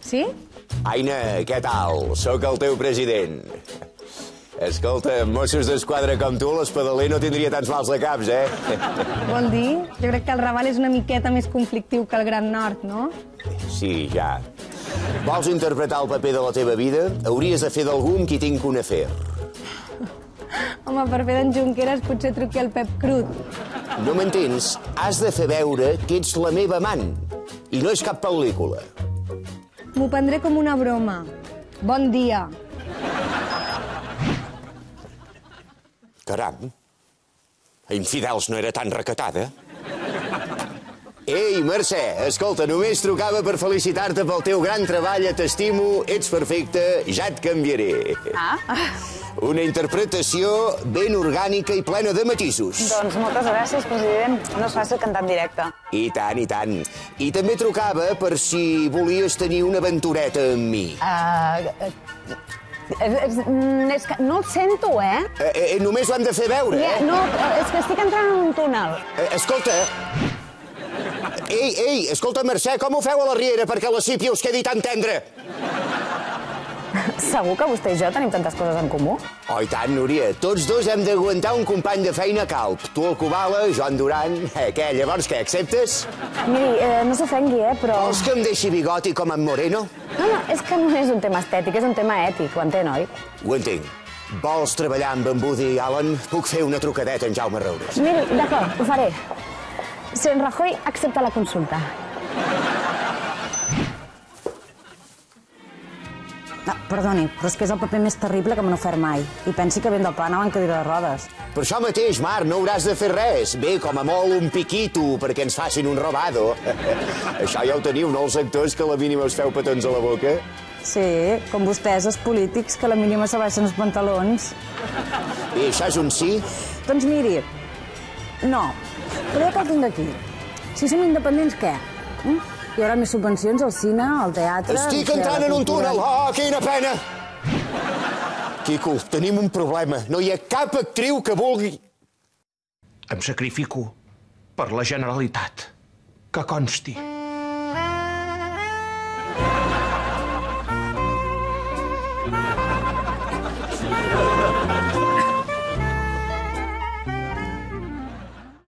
Sí? Aina, què tal? Sóc el teu president. Escolta, Mossos d'Esquadra com tu, l'espadaler no tindria tants mals de caps, eh? Vol dir? Jo crec que el Raval és una miqueta més conflictiu que el Gran Nord, no? Sí, ja. Vols interpretar el paper de la teva vida? Hauries de fer d'algú amb qui tinc un afer. Home, per fer d'en Junqueras potser truqui el Pep Crut. No m'entens? Has de fer veure que ets la meva amant. I no és cap pel·lícula. M'ho prendré com una broma. Bon dia. Caram, a Infidels no era tan recatada. Ei, Mercè, escolta, només trucava per felicitar-te pel teu gran treball, t'estimo, ets perfecte, ja et canviaré. Una interpretació ben orgànica i plena de matisos. Doncs moltes gràcies, president. No és fàcil cantar en directe. I tant, i tant. I també trucava per si volies tenir una aventureta amb mi. És que no el sento, Només ho hem de fer veure, No, és que estic entrant en un túnel. Escolta... Ei, escolta, Mercè, com ho feu a la riera perquè la sípia us quedi tan tendra? Segur que vostè i jo tenim tantes coses en comú? Oh, i tant, Núria. Tots dos hem d'aguantar un company de feina calp. Tu el Kubala, jo en Duran... Què, llavors què, acceptes? Miri, no s'ofengui, però... Vols que em deixi bigoti com en Moreno? No, és que no és un tema estètic, és un tema ètic, ho entén, oi? Ho entenc. Vols treballar amb en Woody Allen? Puc fer una trucadeta en Jaume Roures. Miri, d'acord, ho faré. Si en Rajoy accepta la consulta. Perdoni, però és que és el paper més terrible que m'han ofert mai. I pensi que ben del pla anava en cadira de rodes. Per això mateix, Marc, no hauràs de fer res. Bé, com a molt un piquito perquè ens facin un robado. Això ja ho teniu, no, els actors, que a la mínima us feu petons a la boca? Sí, com vostès, els polítics, que a la mínima s'abaixen els pantalons. I això és un sí? Doncs miri, no. Però ja que el tinc aquí. Si som independents, què? Hi haurà més subvencions al cine, al teatre... Estic entrant en un túnel! Oh, quina pena! Quico, tenim un problema. No hi ha cap actriu que vulgui... Em sacrifico per la Generalitat. Que consti.